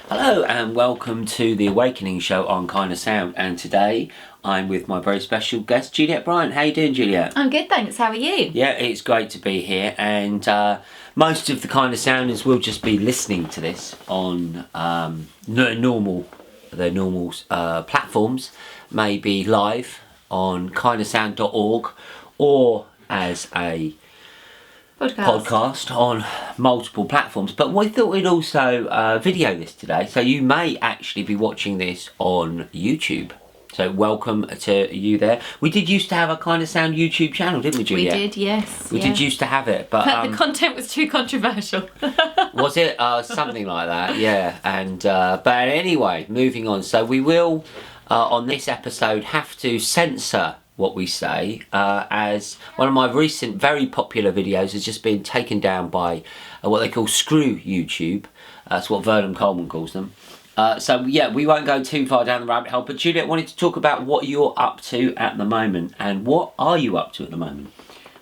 Hello and welcome to the Awakening Show on KindaSound, and today I'm with my very special guest Juliette Bryant. How you doing, Juliette? I'm good, thanks. How are you? Yeah, it's great to be here, and most of the KindaSounders will just be listening to this on their normal platforms, maybe live on kindasound.org or as a podcast on multiple platforms, but we thought we'd also video this today, so you may actually be watching this on YouTube. So welcome to you there. We did used to have a KindaSound YouTube channel, didn't we, Juliette? We did, yes. We did used to have it, but the content was too controversial. was it? Something like that, yeah. And but anyway, moving on. So we will on this episode have to censor what we say, as one of my recent very popular videos has just been taken down by what they call Screw YouTube. That's what Vernon Coleman calls them. So yeah, we won't go too far down the rabbit hole, but Juliette wanted to talk about what you're up to at the moment. And what are you up to at the moment?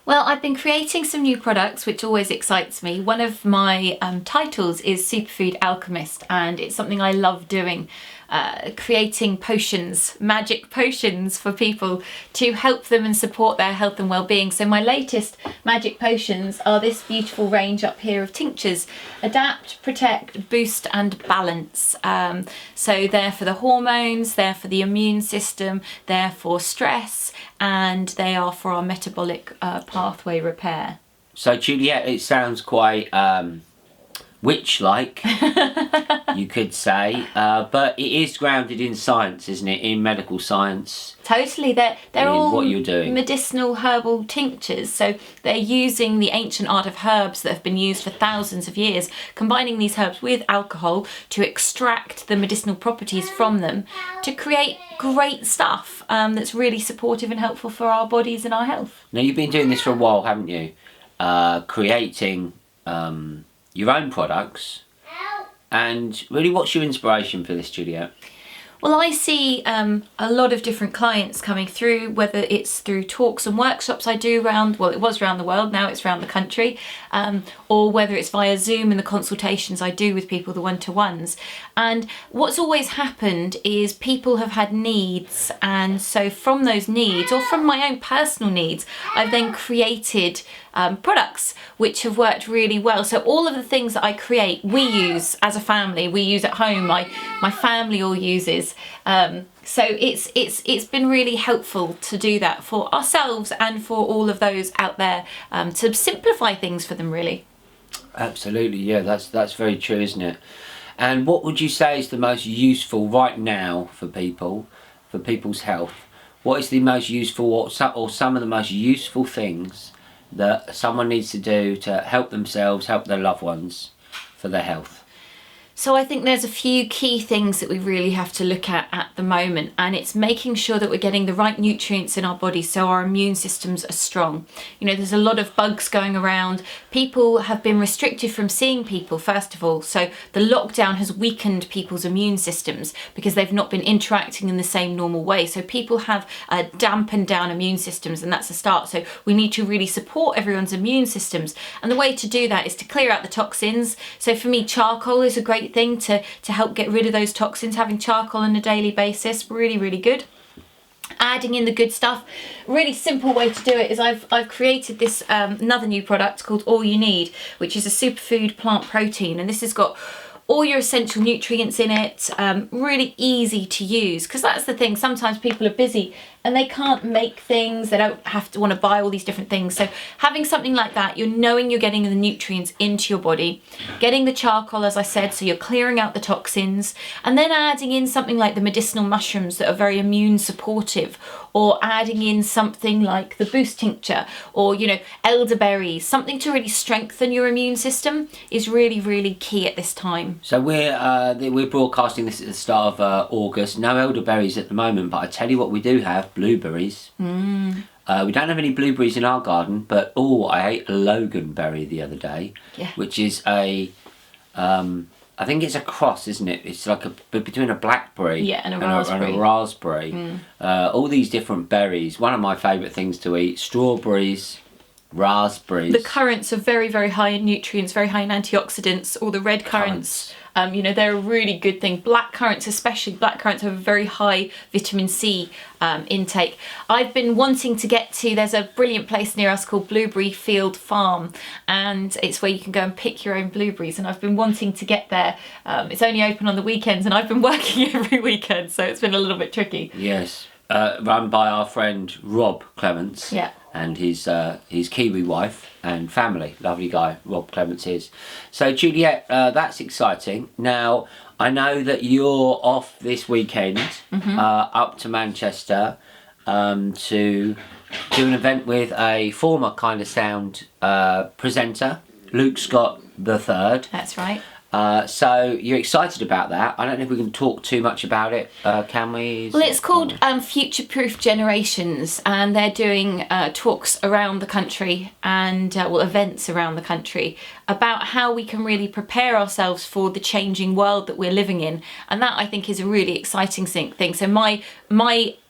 Well, I've been creating some new products, which always excites me. One of my titles is Superfood Alchemist, and it's something I love doing. Creating potions, magic potions for people to help them and support their health and well-being. So my latest magic potions are this beautiful range up here of tinctures: Adapt, Protect, Boost and Balance. So they're for the hormones, they're for the immune system, they're for stress, and they are for our metabolic pathway repair. So Juliette, it sounds quite witch-like, you could say, but it is grounded in science, isn't it? In medical science. Totally, they're all what you're doing. Medicinal herbal tinctures. So they're using the ancient art of herbs that have been used for thousands of years, combining these herbs with alcohol to extract the medicinal properties from them to create great stuff that's really supportive and helpful for our bodies and our health. Now, you've been doing this for a while, haven't you? Creating your own products, and really, what's your inspiration for this, Juliette? Well, I see a lot of different clients coming through, whether it's through talks and workshops I do around, well, it was around the world, now it's around the country, or whether it's via Zoom and the consultations I do with people, the one-to-ones. And what's always happened is people have had needs, and so from those needs, or from my own personal needs, I've then created products which have worked really well. So all of the things that I create, we use as a family, we use at home, my family all uses. So it's been really helpful to do that for ourselves and for all of those out there, to simplify things for them, really. Absolutely, yeah, that's very true, isn't it? And what would you say is the most useful right now for people, for people's health? What is the most useful, or some of the most useful things that someone needs to do to help themselves, help their loved ones for their health? So I think there's a few key things that we really have to look at the moment, and it's making sure that we're getting the right nutrients in our body so our immune systems are strong. You know, there's a lot of bugs going around. People have been restricted from seeing people, first of all, so the lockdown has weakened people's immune systems because they've not been interacting in the same normal way. So people have dampened down immune systems, and that's a start. So we need to really support everyone's immune systems, and the way to do that is to clear out the toxins. So for me, charcoal is a great thing to help get rid of those toxins. Having charcoal on a daily basis, really good. Adding in the good stuff, really simple way to do it is I've created this another new product called All You Need, which is a superfood plant protein, and this has got all your essential nutrients in it, really easy to use, because that's the thing, sometimes people are busy and they can't make things, they don't have to want to buy all these different things. So having something like that, you're knowing you're getting the nutrients into your body, getting the charcoal, as I said, so you're clearing out the toxins, and then adding in something like the medicinal mushrooms that are very immune supportive, or adding in something like the Boost tincture, or, you know, elderberries, something to really strengthen your immune system is really key at this time. So we're broadcasting this at the start of August. No elderberries at the moment, but I tell you what, we do have blueberries. We don't have any blueberries in our garden, but I ate a loganberry the other day, which is a I think it's a cross, isn't it? It's like between a blackberry and a raspberry. All these different berries. One of my favourite things to eat: strawberries, raspberries. The currants are very high in nutrients, very high in antioxidants. All the red currants They're a really good thing. Black currants, especially black currants, have a very high vitamin C intake. I've been wanting to get to, there's a brilliant place near us called Blueberry Field Farm, and it's where you can go and pick your own blueberries, and I've been wanting to get there. It's only open on the weekends, and I've been working every weekend, so it's been a little bit tricky. Yes, run by our friend Rob Clements. Yeah. And his Kiwi wife and family. Lovely guy, Rob Clements is. So Juliette, that's exciting. Now, I know that you're off this weekend up to Manchester to do an event with a former KindaSound presenter, Luke Scott III. That's right. So you're excited about that. I don't know if we can talk too much about it, can we? Well, it's called Future Proof Generations, and they're doing talks around the country and events around the country about how we can really prepare ourselves for the changing world that we're living in, and that I think is a really exciting thing. So my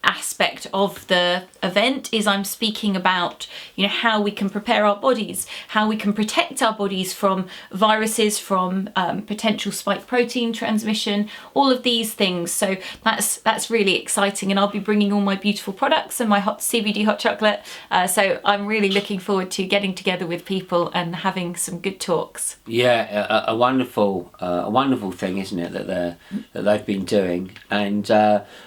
aspect of the event is I'm speaking about how we can prepare our bodies, how we can protect our bodies from viruses, from potential spike protein transmission, all of these things. So that's really exciting, and I'll be bringing all my beautiful products and my hot CBD hot chocolate. So I'm really looking forward to getting together with people and having some good talks. Yeah, a wonderful thing, isn't it, that they've been doing, and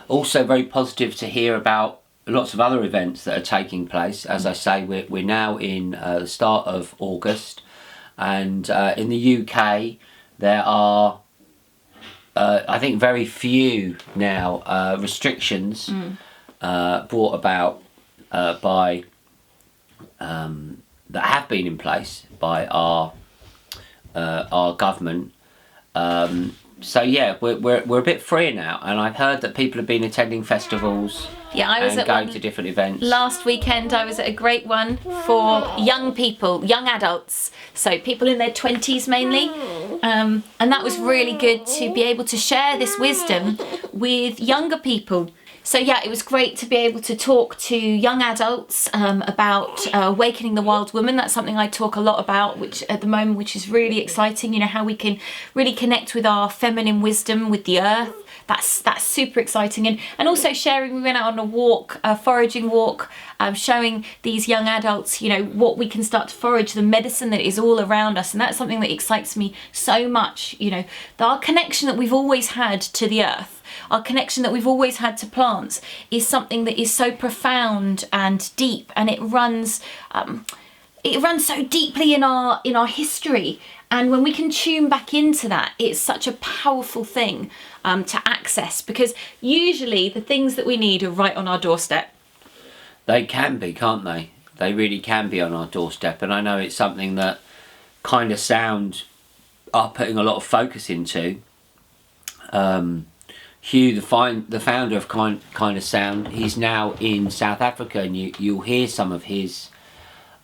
also very positive to hear about lots of other events that are taking place. As I say, we're now in the start of August, and in the UK there are I think very few now restrictions brought about by that have been in place by our government. So yeah, we're a bit freer now, and I've heard that people have been attending festivals. Yeah, I was and going to different events. Last weekend I was at a great one for young people, young adults, so people in their 20s mainly, and that was really good to be able to share this wisdom with younger people. So yeah, it was great to be able to talk to young adults about awakening the wild woman. That's something I talk a lot about, which at the moment, which is really exciting. How we can really connect with our feminine wisdom, with the earth. That's super exciting, and also sharing. We went out on a walk, a foraging walk, showing these young adults, what we can start to forage, the medicine that is all around us, and that's something that excites me so much. Our connection that we've always had to the earth, our connection that we've always had to plants, is something that is so profound and deep, and it runs so deeply in our history. And when we can tune back into that, it's such a powerful thing to access, because usually the things that we need are right on our doorstep. They can be, can't they? They really can be on our doorstep, and I know it's something that KindaSound are putting a lot of focus into. Hugh, the founder of KindaSound, he's now in South Africa, and you'll hear some of his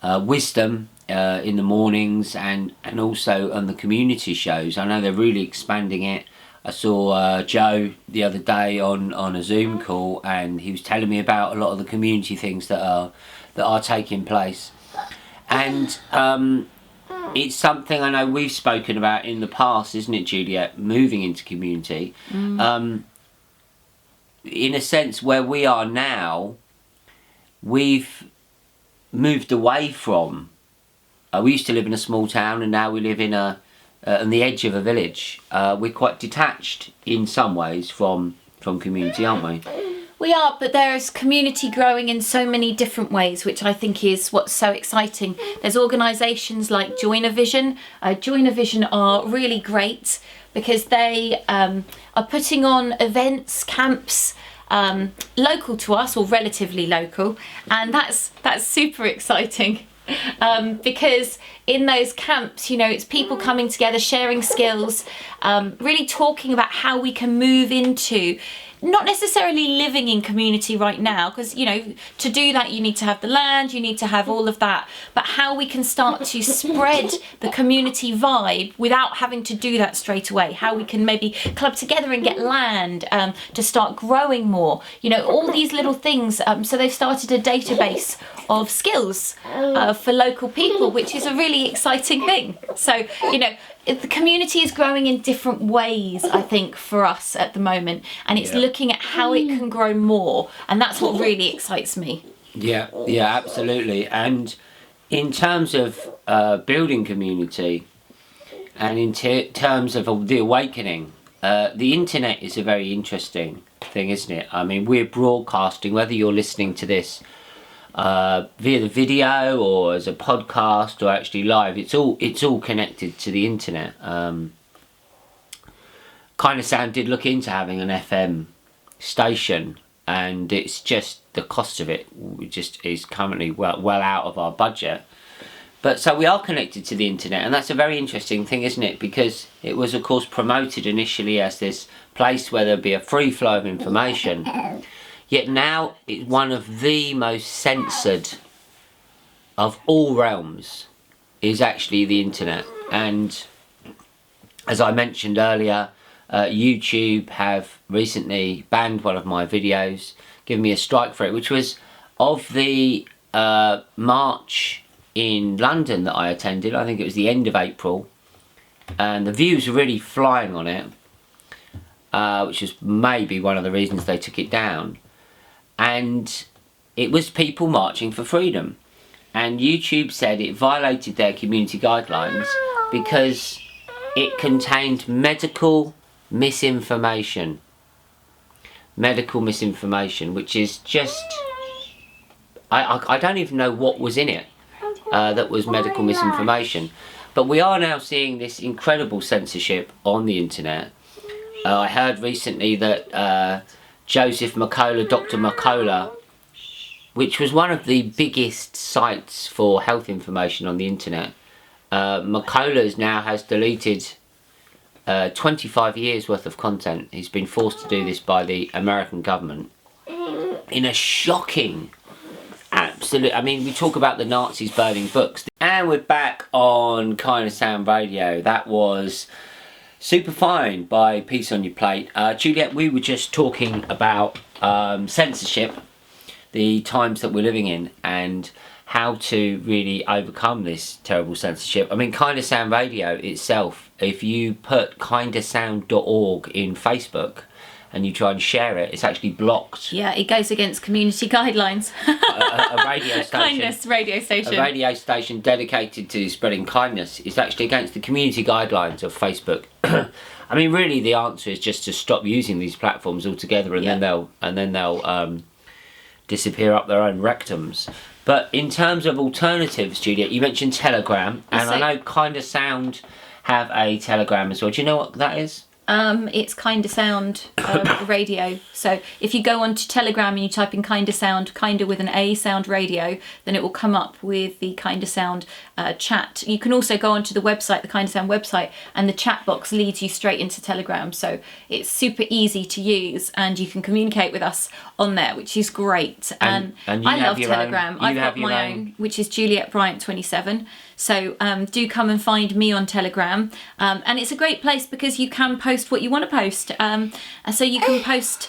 wisdom in the mornings and also on the community shows. I know they're really expanding it. I saw Joe the other day on a Zoom call, and he was telling me about a lot of the community things that are taking place, and it's something I know we've spoken about in the past, isn't it, Juliette? Moving into community, in a sense, where we are now, we've moved away from. We used to live in a small town, and now we live on the edge of a village. We're quite detached in some ways from community, aren't we? We are, but there is community growing in so many different ways, which I think is what's so exciting. There's organisations like Join a Vision. Join a Vision are really great because they are putting on events, camps, local to us, or relatively local, and that's super exciting. Because in those camps, it's people coming together, sharing skills, really talking about how we can move into not necessarily living in community right now, because to do that you need to have the land, you need to have all of that, but how we can start to spread the community vibe without having to do that straight away, how we can maybe club together and get land to start growing more, all these little things. So they've started a database of skills for local people, which is a really exciting thing. So the community is growing in different ways, I think, for us at the moment, and it's looking at how it can grow more, and that's what really excites me. Yeah, absolutely. And in terms of building community, and in terms of the awakening, the internet is a very interesting thing, isn't it? I mean, we're broadcasting, whether you're listening to this via the video or as a podcast or actually live, it's all connected to the internet. KindaSound did look into having an FM station, and it's just the cost of it just is currently well out of our budget. But so we are connected to the internet, and that's a very interesting thing, isn't it? Because it was, of course, promoted initially as this place where there'd be a free flow of information. Yet now it's one of the most censored of all realms is actually the internet. And as I mentioned earlier, YouTube have recently banned one of my videos, given me a strike for it, which was of the march in London that I attended. I think it was the end of April, and the views were really flying on it, which is maybe one of the reasons they took it down. And it was people marching for freedom, and YouTube said it violated their community guidelines because it contained medical misinformation, which is just, I don't even know what was in it that was medical misinformation. But we are now seeing this incredible censorship on the internet. I heard recently that Dr. McCullough, which was one of the biggest sites for health information on the internet, McCullough's now has deleted 25 years worth of content. He's been forced to do this by the American government in a shocking, absolute, I mean, we talk about the Nazis burning books. And we're back on KindaSound Radio. That was Super Fine by Peace on Your Plate. Juliette, we were just talking about censorship, the times that we're living in, and how to really overcome this terrible censorship. I mean, KindaSound Radio itself, if you put KindaSound.org in Facebook and you try and share it, it's actually blocked. Yeah, it goes against community guidelines. a radio station, kindness radio station. A radio station dedicated to spreading kindness is actually against the community guidelines of Facebook. I mean, really, the answer is just to stop using these platforms altogether, and then they'll disappear up their own rectums. But in terms of alternatives, Juliette, you mentioned Telegram, and I know KindaSound have a Telegram as well. Do you know what that is? It's KindaSound radio. So if you go onto Telegram and you type in KindaSound, Kinda with an A, Sound Radio, then it will come up with the KindaSound chat. You can also go onto the website, the KindaSound website, and the chat box leads you straight into Telegram. So it's super easy to use, and you can communicate with us on there, which is great. And I love Telegram. I've got my own, which is Juliette Bryant 27. So do come and find me on Telegram, and it's a great place because you can post what you want to post, so you can post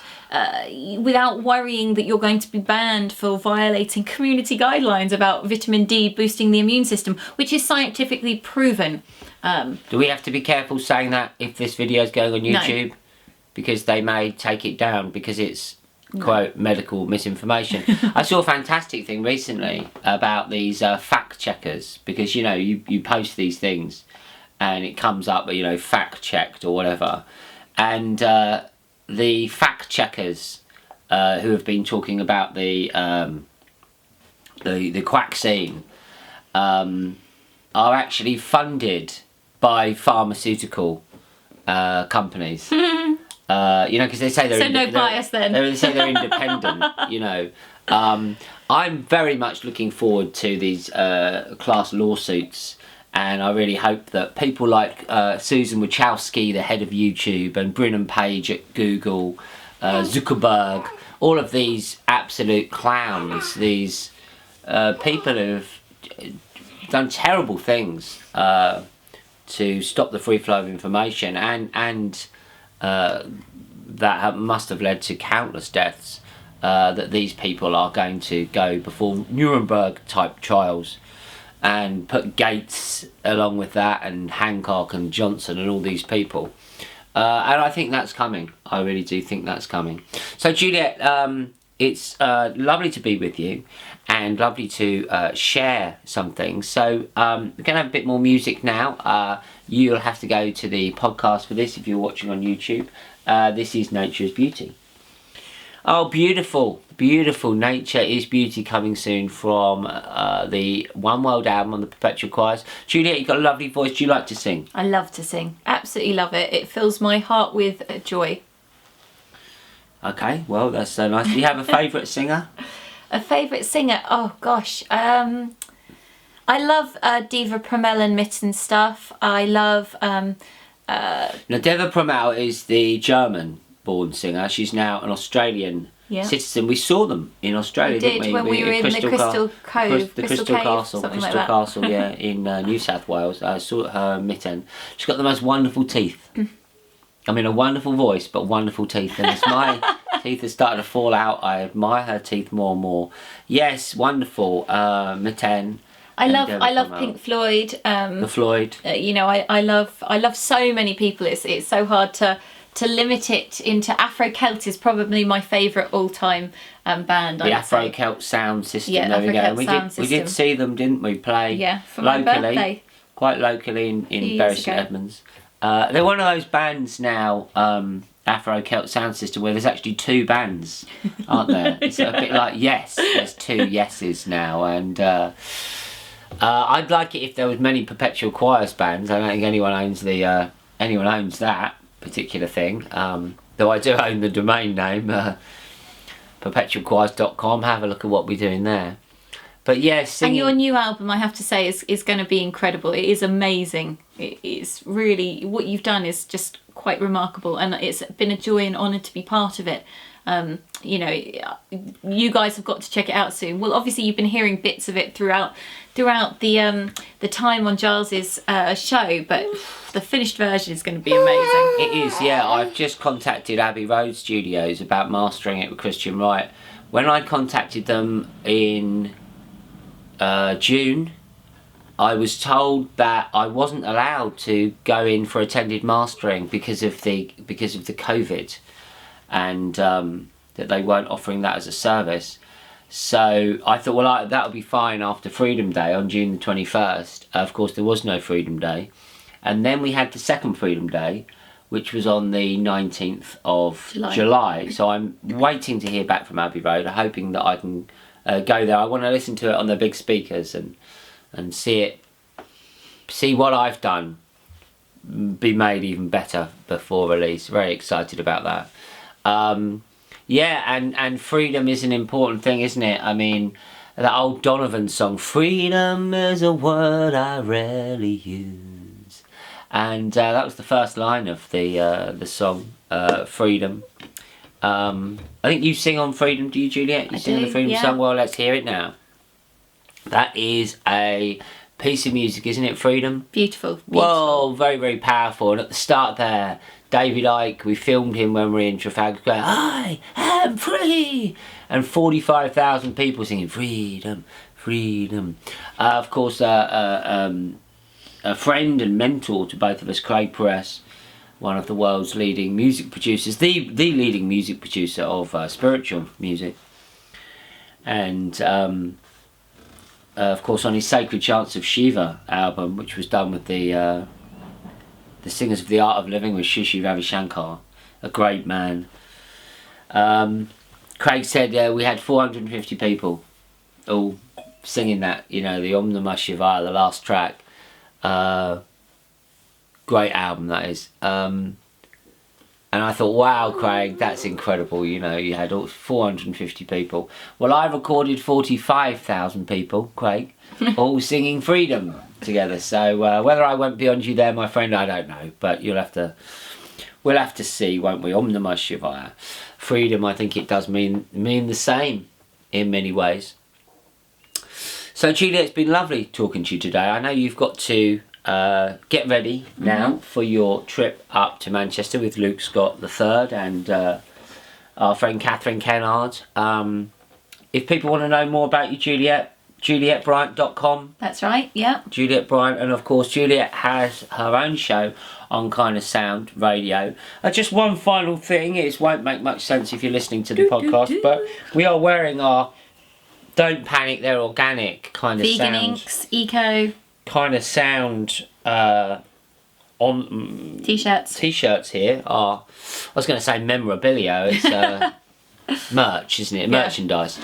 without worrying that you're going to be banned for violating community guidelines about vitamin D boosting the immune system, which is scientifically proven. Do we have to be careful saying that if this video is going on YouTube? No. Because they may take it down because it's quote medical misinformation. I saw a fantastic thing recently about these fact checkers, because you post these things and it comes up fact checked or whatever, and the fact checkers who have been talking about the quack scene are actually funded by pharmaceutical companies. Because they say they're so no bias then. They say they're independent. I'm very much looking forward to these class lawsuits, and I really hope that people like Susan Wachowski, the head of YouTube, and Brennan Page at Google, Zuckerberg, all of these absolute clowns, these people who've done terrible things to stop the free flow of information, and that must have led to countless deaths, that these people are going to go before Nuremberg type trials, and put Gates along with that, and Hancock and Johnson and all these people. And I think that's coming. I really do think that's coming. So Juliette, it's lovely to be with you, and lovely to share some things. So we're going to have a bit more music now. You'll have to go to the podcast for this if you're watching on YouTube. This is Nature is Beauty. Oh, beautiful, beautiful. Nature is Beauty, coming soon from the One World album on the Perpetual Choirs. Juliette, you've got a lovely voice. Do you like to sing? I love to sing. Absolutely love it. It fills my heart with joy. Okay, well, that's so nice. Do you have a favourite singer? A favourite singer? Oh, gosh. I love Diva Pramell and Mitten stuff. I love... Now, Diva Pramell is the German-born singer. She's now an Australian citizen. We saw them in Australia, didn't we? When we were in the Crystal Cove. The Crystal Castle, something Crystal like that. Castle, yeah, in New South Wales. I saw her mitten. She's got the most wonderful teeth. I mean, a wonderful voice, but wonderful teeth. And as my teeth are starting to fall out, I admire her teeth more and more. Yes, wonderful. Mitten. I love Pink Floyd. The Floyd. You know, I love so many people. It's so hard to limit it into Afro-Celt is probably my favourite all-time band. The Afro-Celt sound system. Yeah, there we go. Afro-Celt We did see them, didn't we? Play for my birthday. Quite locally in Bury St Edmunds. They're one of those bands now, Afro-Celt sound system, where there's actually two bands, aren't there? It's a bit like Yes. There's two Yeses now, and I'd like it if there was many Perpetual Choirs bands. I don't think anyone owns that particular thing. Though I do own the domain name, perpetualchoirs.com. Have a look at what we're doing there. But yes, singing... And your new album, I have to say, is going to be incredible. It is amazing. It is really, what you've done is just quite remarkable, and it's been a joy and honour to be part of it. You know, you guys have got to check it out soon. Well, obviously you've been hearing bits of it throughout the time on Giles's show, but the finished version is going to be amazing. It is, yeah. I've just contacted Abbey Road Studios about mastering it with Christian Wright. When I contacted them in June, I was told that I wasn't allowed to go in for attended mastering because of the COVID, and that they weren't offering that as a service. So I thought, well, that'll be fine after Freedom Day on June the 21st. Of course, there was no Freedom Day. And then we had the second Freedom Day, which was on the 19th of July. So I'm waiting to hear back from Abbey Road, hoping that I can go there. I want to listen to it on the big speakers and see what I've done be made even better before release. Very excited about that. Yeah, and freedom is an important thing, isn't it? I mean, that old Donovan song, freedom is a word I rarely use. And that was the first line of the song, Freedom. I think you sing on Freedom, do you, Juliette? You sing the Freedom song? Well, let's hear it now. That is a piece of music, isn't it, Freedom? Beautiful. Whoa, very, very powerful. And at the start there, David Icke, we filmed him when we were in Trafalgar Square, I am free! And 45,000 people singing, freedom, freedom. Of course, a friend and mentor to both of us, Craig Press, one of the world's leading music producers, the leading music producer of spiritual music. And of course on his Sacred Chants of Shiva album, which was done with the Singers of the Art of Living with Shishi Ravi Shankar, a great man. Craig said we had 450 people all singing that, you know, the Om Namah Shivaya, the last track. Great album that is. And I thought, wow, Craig, that's incredible. You know, you had 450 people. Well, I recorded 45,000 people, Craig, all singing Freedom together. So whether I went beyond you there, my friend, I don't know. But we'll have to see, won't we? Om Namah Shivaya. Freedom, I think it does mean the same in many ways. So, Juliette, it's been lovely talking to you today. I know you've got to get ready now for your trip up to Manchester with Luke Scott III and our friend Catherine Kennard. If people want to know more about you, Juliette, JulietteBryant.com. That's right, yeah. Juliette Bryant, and of course Juliette has her own show on KindaSound Radio. Just one final thing, it won't make much sense if you're listening to the podcast, but we are wearing our Don't Panic, They're Organic kind of Vegan sound. inks, eco. KindaSound on t-shirts here are, I was going to say memorabilia, it's merch, isn't it? Merchandise.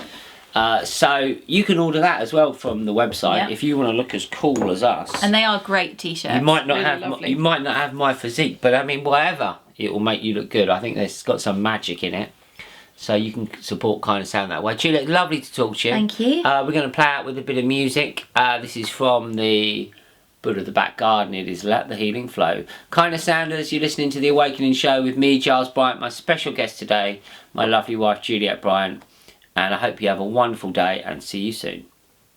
So you can order that as well from the website if you want to look as cool as us. And they are great t-shirts. You might not have my physique, but I mean whatever, it will make you look good. I think it's got some magic in it, so you can support KindaSound that way. Juliette, lovely to talk to you. Thank you. We're going to play out with a bit of music. This is from the Buddha of the Back Garden. It is Let the Healing Flow. KindaSounders, you're listening to The Awakening Show with me, Giles Bryant, my special guest today, my lovely wife Juliette Bryant. And I hope you have a wonderful day and see you soon.